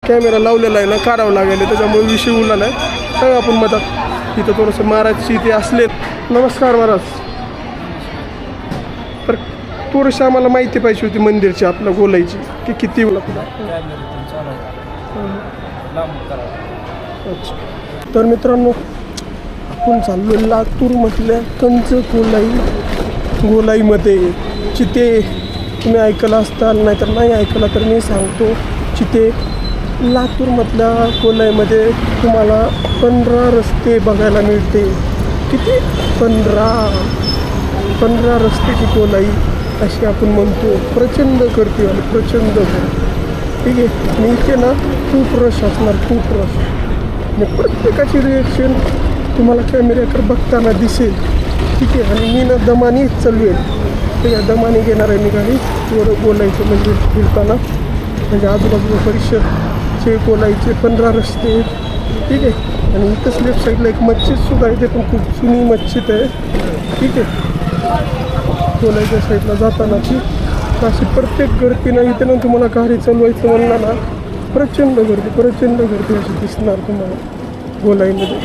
Camera लावलेला आहे ना, काढावं लागेल, त्याच्यामुळे विषय उरला नाही. सांगा आपण मधात इथं थोडंसं महाराजची ते असले. नमस्कार महाराज. तर थोडीशी आम्हाला माहिती पाहिजे होती मंदिरची, आपल्या गोलाईची, की किती अच्छा. तर मित्रांनो, आपण चाललो लातूरमधल्या कंच गोलाईमध्ये. चिते तुम्ही ऐकलं असताल, नाहीतर नाही ऐकलं तर मी सांगतो. चिते लातूरमधल्या गोलाईमध्ये तुम्हाला 15 रस्ते बघायला मिळते. किती? 15 रस्त्याची गोलाई अशी आपण म्हणतो. प्रचंड गर्दी आणि प्रचंड ठीक आहे. मी इथे ना खूप रश असणार, खूप रश. आणि प्रत्येकाची रिएक्शन तुम्हाला कॅमेऱ्याकडे बघताना दिसेल. ठीक आहे. आणि मी ना दमाने चालवेल, ठीक आहे. दमाने घेणार आहे मी गाडी थोडं गोलाईचं म्हणजे फिरताना. म्हणजे आजूबाजूला परिसरचे गोलाईचे 15 रस्ते, ठीक आहे. आणि इथंच लेफ्ट साईडला एक मस्जिदसुद्धा आहे, ते पण खूप जुनी मस्जिद आहे, ठीक आहे. गोलाईच्या साईडला जाताना ती अशी प्रत्येक गर्दीनं इथे ना तुम्हाला गाडी चालवायचं म्हणलं ना, प्रचंड गर्दी अशी दिसणार तुम्हाला गोलाईमध्ये.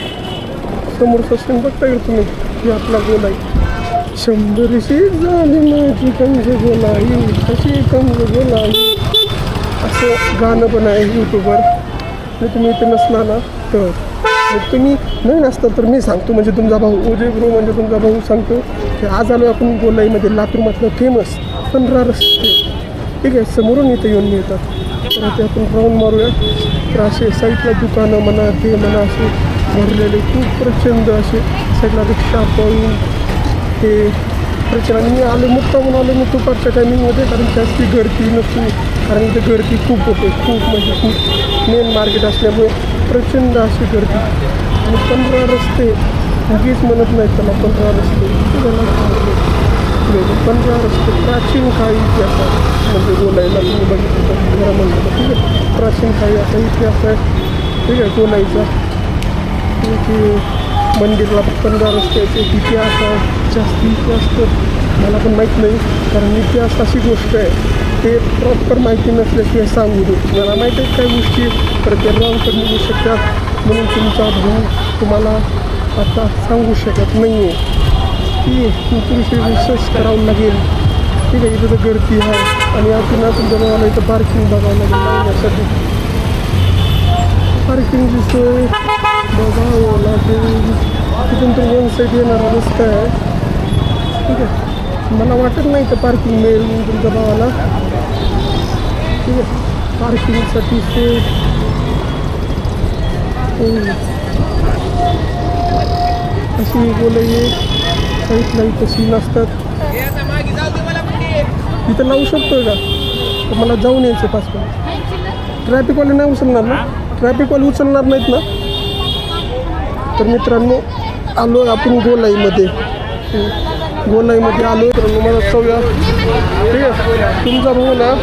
समोरचा सीन बघता येईल तुम्ही, की आपला गोलाई. 100शी झाली माझी कंज गोलाई, कशी कंज गोलाई, असं गाणं पण आहे यूट्यूबवर. आणि तुम्ही इथे नसला ना तर, तुम्ही नाही नसता तर मी सांगतो, म्हणजे तुमचा भाऊ उदय गुरु, म्हणजे तुमचा भाऊ सांगतो की आज आलो आपण गोलाईमध्ये. लातूरमधलं फेमस 15 रस्ते, ठीक आहे, समोरून इथे येऊन मिळतात. तर ते आपण राऊंड मारूया. तर असे साईडला दुकानं म्हणा, ते म्हणा, असे भरलेले खूप प्रचंड असे साईडला रिक्षा पळून ते प्रचंड. आणि मी आलो मुक्कामून आलो मी दुपारच्या टायमिंगमध्ये, कारण जास्ती गर्दी नसते, कारण इथे गर्दी खूप होते, खूप म्हणजे खूप. मेन मार्केट असल्यामुळे प्रचंड अशी गर्दी. आणि 15 रस्ते उगीच म्हणत नाहीत त्याला, 15 रस्ते 15 रस्ते. प्राचीन काळी इतिहास म्हणजे गोलाईला तुम्ही बघितलं जरा म्हणलं, ठीक आहे. प्राचीन काळी असा इतिहास आहे, ठीक आहे, गोलाईचा. की मंदिरला 15 रस्त्याचे इतिहास आहे. जास्त इतिहास तर मला पण माहीत नाही, कारण इतिहास अशी गोष्ट आहे ते प्रॉपर माहिती नसल्याशिवाय सांगू दे. मला माहीत आहे काही गोष्टी, तर ते रॉंग पण निघू शकतात, म्हणून तुमचा भाऊ तुम्हाला आता सांगू शकत नाही आहे. की तुमची रिसर्च करावं लागेल, ठीक आहे. इथं तर गर्दी आहे. आणि अजून तुमच्या भावाला इथं पार्किंग बघावं लागेल लावण्यासाठी. पार्किंगची सोय बघावं लागेल. तिथून तर वन साईड येणारा रस्ता आहे, ठीक आहे. मला वाटत नाही तर पार्किंग मिळेल म्हणून तुमच्या भावाला, ठीक आहे. पार्किंगसाठी सोय अशी गोलाई साईडला इथं सीन असतात. इथं लावू शकतोय का? तर मला जाऊन यायचं पासपोर्ट. ट्रॅफिकवाले नाही उचलणार ना? ट्रॅफिकवाले उचलणार नाहीत ना? तर मित्रांनो, आलो आपण गोलाईमध्ये आलो. तर मला चौया, ठीक आहे. तुमचा भाऊ ना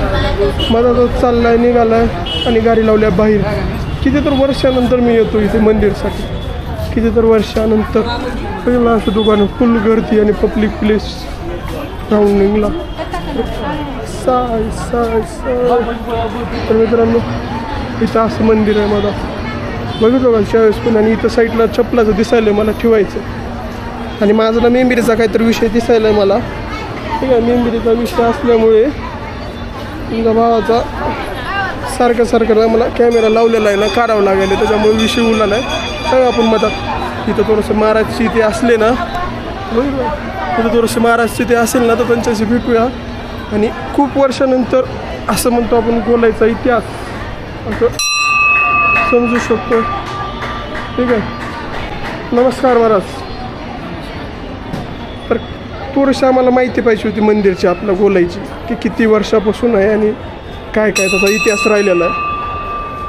माझा चाललाय, निघालाय आणि गाडी लावल्या बाहेर. किती तर वर्षानंतर मी येतो इथे मंदिरसाठी, किती तर वर्षानंतर. पहिला असं दुकान फुल गर्दी आणि पब्लिक प्लेस राऊंडिंगला साय. तर मित्रांनो, इथं असं मंदिर आहे माझा, बघितलं का शाळेस पण. आणि इथं साईडला चपलाचं दिसायलं मला ठेवायचं. आणि माझा ना मेंबिरीचा काहीतरी विषय दिसायला आहे मला, ठीक आहे. मेंबिरीचा विषय असल्यामुळे तुमच्या भावाचा सारखं मला कॅमेरा लावलेला आहे ना, काढावं लागेल, त्याच्यामुळे विषय उरला नाही. सांगा आपण मधात इथं थोडंसं महाराजची ते असले ना, इथं थोडंसं महाराजची ते असेल ना, तर त्यांच्याशी भेटूया. आणि खूप वर्षानंतर असं म्हणतो आपण गोलाईचा इतिहास असं समजू शकतो, ठीक आहे. नमस्कार महाराज. तर थोडीशी आम्हाला माहिती पाहिजे होती मंदिरची, आपल्या गोलाईची, की किती वर्षापासून आहे आणि काय काय त्याचा इतिहास राहिलेला आहे,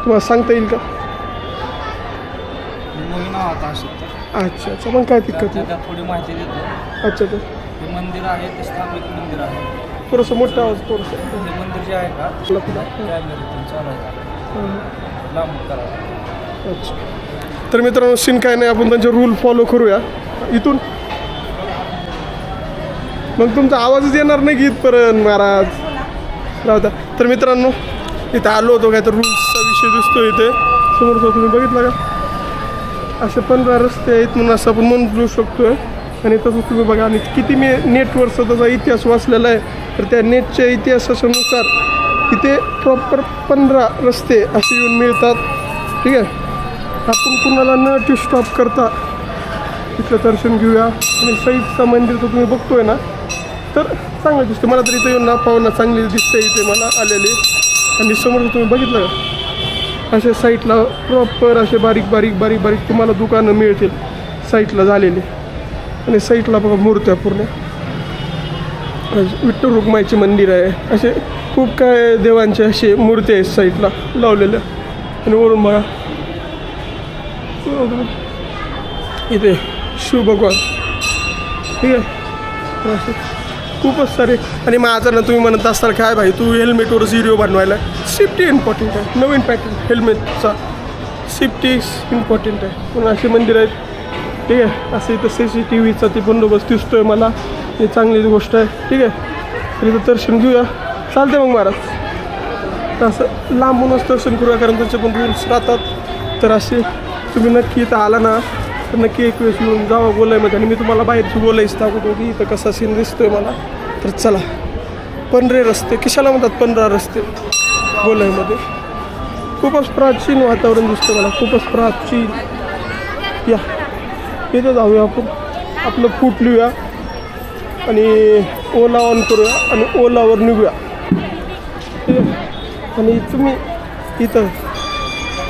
तुम्हाला सांगता येईल का? अच्छा. मग काय दिक्कत नाही, थोडी माहिती देतो. अच्छा. तर हे मंदिर आहे ते स्थापित मंदिर आहे. थोडंसं मोठं आवाज थोडंसं. हे मंदिर जे आहे का, लांब करावं. अच्छा. तर मित्रांनो, सीन काय नाही, आपण त्यांचे रूल फॉलो करूया इथून. मग तुमचा आवाजच येणार नाही की इथपर्यंत महाराज, राहू द्या. तर मित्रांनो, इथं आलो होतो काय तर रूल्सचा विषय दिसतो इथे समोर तुम्ही बघितलं का असे 15 रस्ते आहेत म्हणून असं आपण म्हणू शकतो आणि तसं तुम्ही बघा आणि किती मी नेटवर स्वतःचा इतिहास वाचलेला आहे तर त्या नेटच्या इतिहासानुसार इथे प्रॉपर 15 रस्ते असे येऊन मिळतात ठीक आहे. आपण कुणाला न स्टॉप करता इथलं दर्शन घेऊया आणि साईडचं मंदिर तर तुम्ही बघतोय ना तर चांगलं दिसतं मला तर इथं येऊन ना पाहुणा चांगली दिसते इथे मला आलेले आणि समोर तुम्ही बघितलं का अशा साईडला प्रॉपर असे बारीक बारीक बारीक बारीक तुम्हाला दुकानं मिळतील साईडला झालेली आणि साईडला बघा मूर्त्या पूर्ण विठ्ठल रुक्माईचे मंदिर आहे असे खूप काय देवांचे असे मूर्ती आहेत साईडला लावलेल्या आणि वरून बघा इथे शिव भगवान ठीक आहे असे खूपच सारे आणि माझं ना तुम्ही म्हणत असताल काय भाई तू हेल्मेटवरच व्हिडिओ बनवायला सेफ्टी इम्पॉर्टंट आहे नवीन पॅटर्न हेल्मेटचा सेफ्टी इम्पॉर्टंट आहे पण असे मंदिर आहेत ठीक आहे असं इथं CCTVचा ते बंदोबस्त दिसतो आहे मला ही चांगली गोष्ट आहे ठीक आहे तर इथं दर्शन घेऊया चालते मग महाराज तर असं लांबूनच दर्शन करूया कारण त्यांचे पण रूल्स राहतात तर असे तुम्ही नक्की इथं आला ना तर नक्की एक वेळेस येऊन जावा गोलाईमध्ये आणि मी तुम्हाला बाहेरची गोलाईच दाखवतो की इथं कसा सीन दिसतो आहे मला तर चला 15 रस्ते कशाला म्हणतात 15 रस्ते गोलाईमध्ये खूपच प्राचीन वातावरण दिसतं मला खूपच प्राचीन या इथं जाऊया आपण आपलं फूट लिहूया आणि ओला ऑन करूया आणि ओलावर निघूया ठीक आहे आणि तुम्ही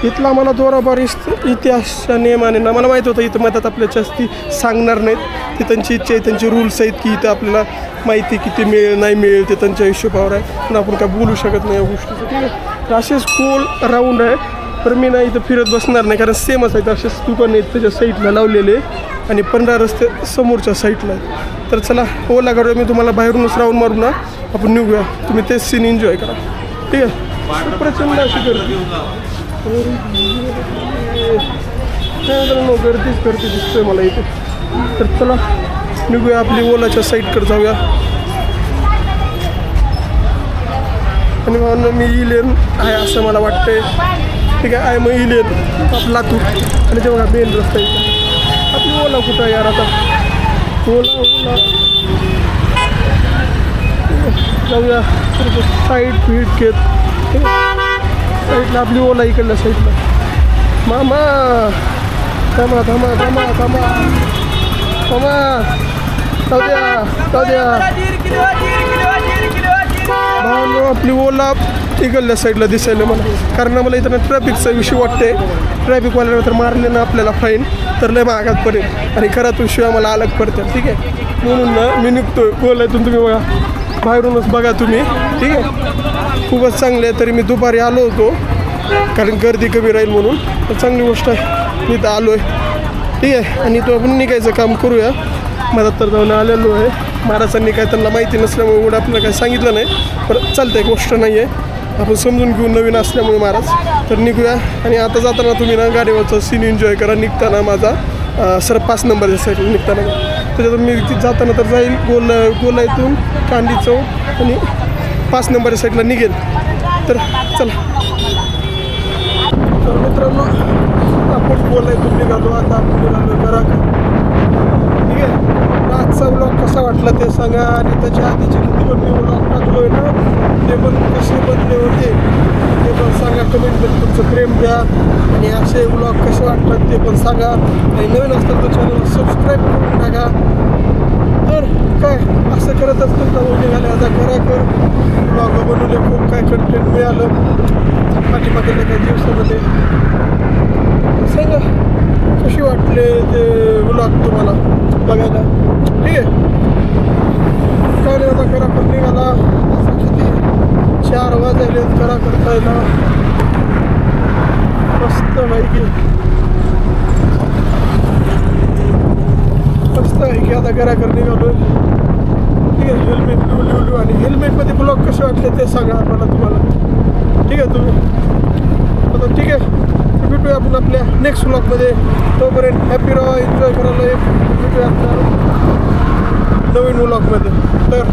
इथला मला थोडाफार इतिहासच्या नियमाने ना मला माहीत होतं इथं मधात आपल्या जास्ती सांगणार नाहीत ते त्यांची इच्छा आहे त्यांचे रूल्स आहेत की इथं आपल्याला माहिती किती मिळेल नाही मिळेल ते त्यांच्या हिशोबावर आहे पण आपण काय बोलू शकत नाही या गोष्टीचं ठीक आहे तर असेच गोल राऊंड आहे तर मी ना इथं फिरत बसणार नाही कारण सेमच आहेत असेच दुकान आहेत त्याच्या साईडला लावलेले आणि 15 रस्ते समोरच्या साईडला आहेत तर चला ओला करूया मी तुम्हाला बाहेरूनच राऊंड मारून ना आपण निघूया तुम्ही तेच सीन एन्जॉय करा ठीक आहे प्रचंड अशी गर्दी गर्दी दिसतोय मला इथे तर चला निघूया आपली ओलाच्या साईडकडे जाऊया आणि म्हणून मी इलेन आहे असं मला वाटतंय ठीक आहे मग इलेन आप लातूर आणि तेव्हा मेन रस्ता इथे आपली ओला कुठं आहे यार आता ओला जाऊया साईड फीट घेत साईडला आपली ओला इकडल्या साईडला मामा थांबा थांबा थांबा थांबा थांबा जाऊ द्या भावांनो आपली ओला इकडल्या साईडला दिसायला मला कारण मला इथं ट्रॅफिकचा विषय वाटते ट्रॅफिकवाल्याला तर मारले ना आपल्याला फाईन तर लय महागात पडेल आणि खरं शिवाय मला अलग पडते ठीक आहे म्हणून ना मी निघतोय ओलातून तुम्ही बघा बाहेरूनच बघा तुम्ही ठीक आहे खूपच चांगले आहे तरी मी दुपारी आलो होतो कारण गर्दी कमी राहील म्हणून तर चांगली गोष्ट आहे मी तर आलो आहे ठीक आहे आणि तो आपण निघायचं काम करूया मला तर जाऊन आलेलो आहे महाराजांनी काय त्यांना माहिती नसल्यामुळे एवढं आपल्याला काही सांगितलं नाही पण चालतंय गोष्ट नाही आहे आपण समजून घेऊन नवीन असल्यामुळे महाराज तर निघूया आणि आता जाताना तुम्ही ना गाडीवरचा सीन एन्जॉय करा निघताना माझा सर 5 नंबरच्या साईडला निघताना त्याच्यातून मी जाताना तर जाईल गोलाईतून कांदी चौक आणि 5 नंबरच्या साईडला निघेल तर चला तर मित्रांनो आपण गोलाईतून निघालो आता आपण निघालो घराकडे ठीक आहे आजचा व्लॉग कसा वाटला ते सांगा आणि त्याच्या आधीचे किती पण मी व्लॉग टाकलो आहे ना ते पण कसे बनले होते ते पण सांगा कमेंटमध्ये तुमचं प्रेम द्या आणि असे व्लॉग कसे वाटतात ते पण सांगा आणि नवीन असतात तर चॅनल सबस्क्राईब करून टाका तर काय असं करत असतं तर निघाले आता घराकर व्लॉग बनवले खूप काय कंटेंट मिळालं पाठीमागल्या काही दिवसामध्ये सांगा कशी वाटले ते व्लॉग तुम्हाला बघायला ठीक आहे काय नाही आता घराकर निघाला असं किती 4 वाजले घरा करता येईल मस्त माहिती मस्त आहे की आता घराकर निघालो ठीक आहे हेल्मेट लिहू आणि हेल्मेटमध्ये ब्लॉग कसे वाटले ते सांगा आम्हाला तुम्हाला ठीक आहे तुम्ही आता ठीक आहे भेटूया आपण आपल्या नेक्स्ट व्लॉगमध्ये तोपर्यंत हॅपी राहा एन्जॉय करायला भेटूया आपल्या नवीन व्लॉगमध्ये तर